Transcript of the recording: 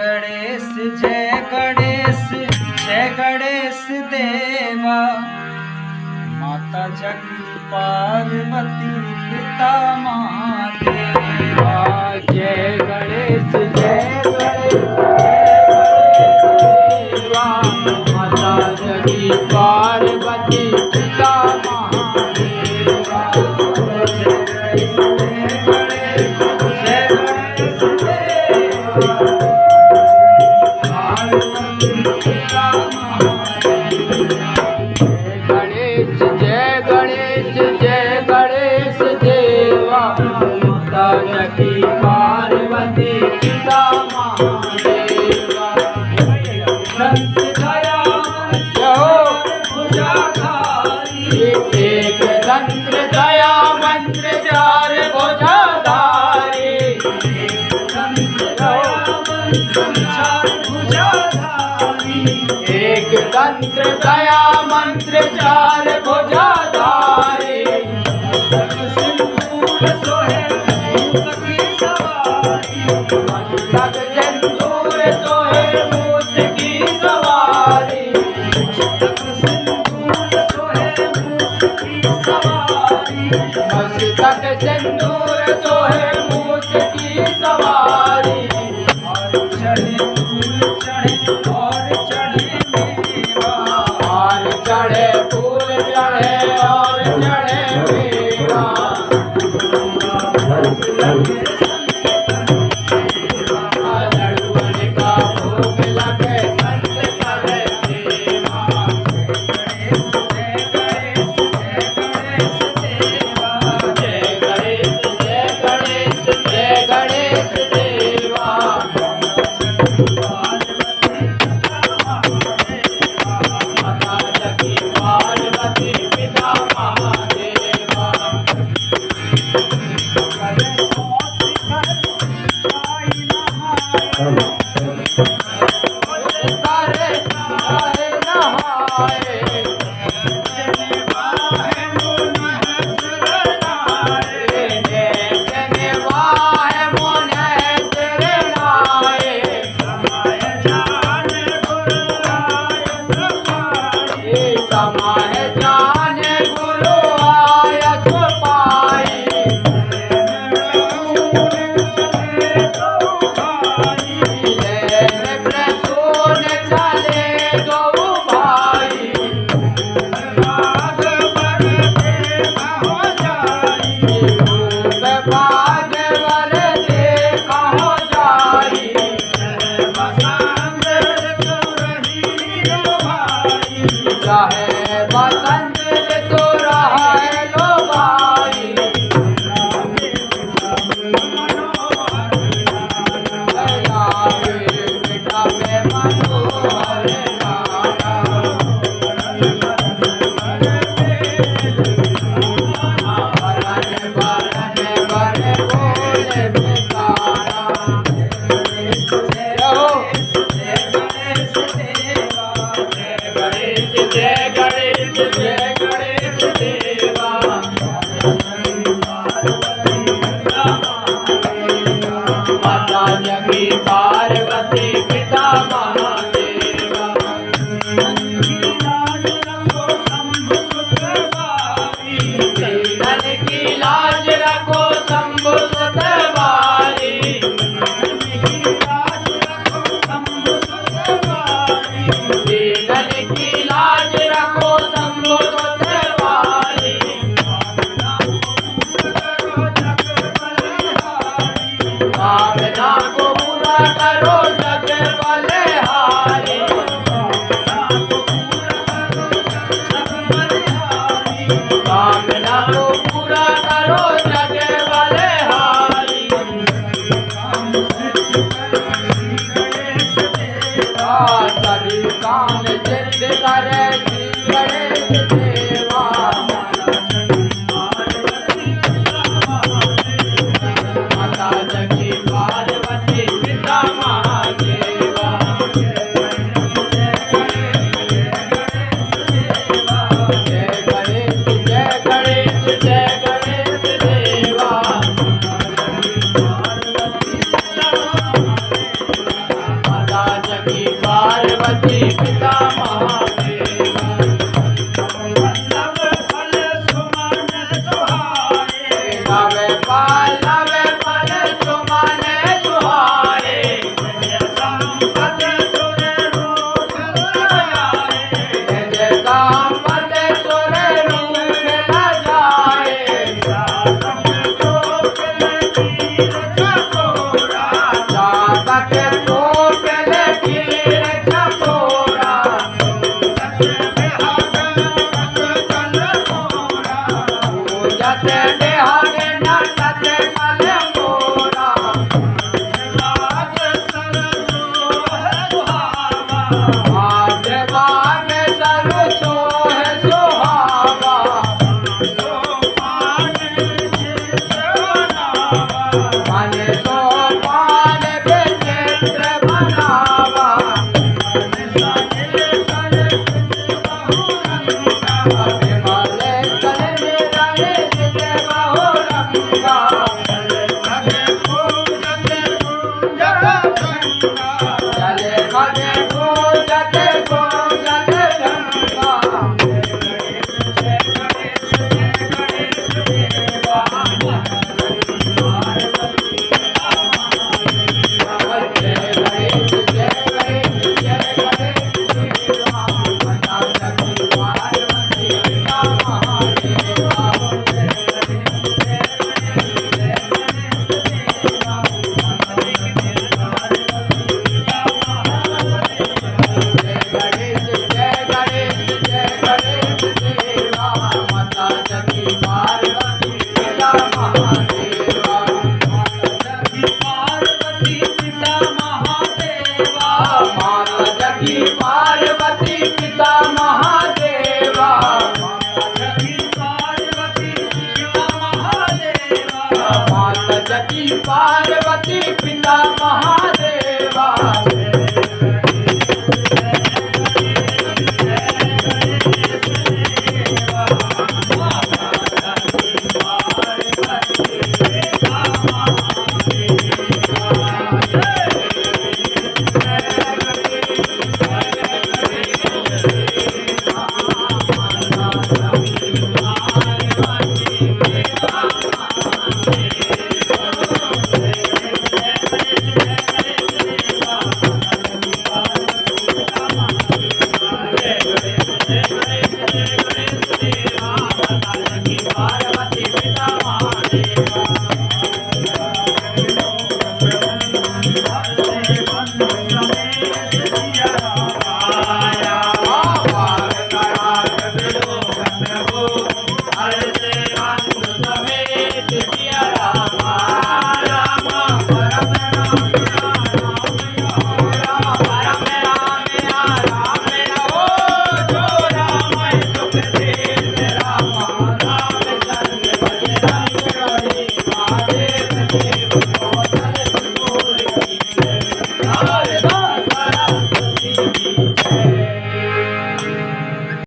गणेश जय गणेश जय गणेश देवा। माता जगती पार्वती पिता महादेवा। जय गणेश जय गणेश देवा। माता जगती पार्वती पिता महादेवा। जय गणेश जय गणेश देवा। माता जगती पार्वती पिता महादेवा। संत दयामय भुजाधारी। एक दंत दया मंत्र चार भुजाधारी। संत दयामय भुजाधारी। एक दंत दया मंत्र चार भुजाधारी। सिंदूर सोहे मूस की सवारी। मस्तक सिंदूर सोहे मूस की सवारी। सिंदूर सोहे मूस की सवारी। मस्तक सिंदूर सोहे मूस की सवारी। और चढ़े फूल चढ़े और चढ़े मेवा। और चढ़े फूल चढ़े और चढ़े मेवा। लड्डुअन का भोग लगे संत करे सेवा। जय गणेश देवा। जय गणेश जय गणेश जय गणेश देवा। माता जगती पार्वती पिता महादेवा। करे सारे नहाए। देखने वाहे मोने शरणाए। समाए जाने गुरु आयस पाई। लेन प्रसून चले गौ भाई। खूब भाग वर देखा हो जाई। चाहे बसंत ऋतु रहे लो भाई। दयावे बेटा में मनोहर नारा। बरन बरन बर बोले बेचारा। रहो गणेश जय गणेश जय गणेश देवा। माता जगती पार्वती पिता महादेवा। धन की लाज रखो शंभु सतवारी। धन की लाज रखो शंभु सतवारी। कामना को पूरा करो जग बलिहारी। कामना को पूरा करो जग बलिहारी। सभी काम सिद्ध करे श्री गणेश देवा। माता जगती पार्वती पिता महादेवा। जय गणेश जय गणेश जय गणेश देवा। की पार्वती पिता महादेव वल्लभ फल सुमन सुहाए लवे पल्लव फल सुमन सुहाए जय संपत सुर रूप लगाए जय संपत सुर रूप न जाए जातक कोकिल कीर चकोरा जातक कोकिल कीर चकोरा जत बिहाग नटत कल मोरा पूजत बिहाग राज सरसो है सुहावा आज बाग सरसो है सुहावा सोपान चित्रवनावा मन सोपान विचित्र बनावा साहिल सरसित बहुरंगा विमल कल निरल निज बहुरंगा लगे पूजत पूजत गंगा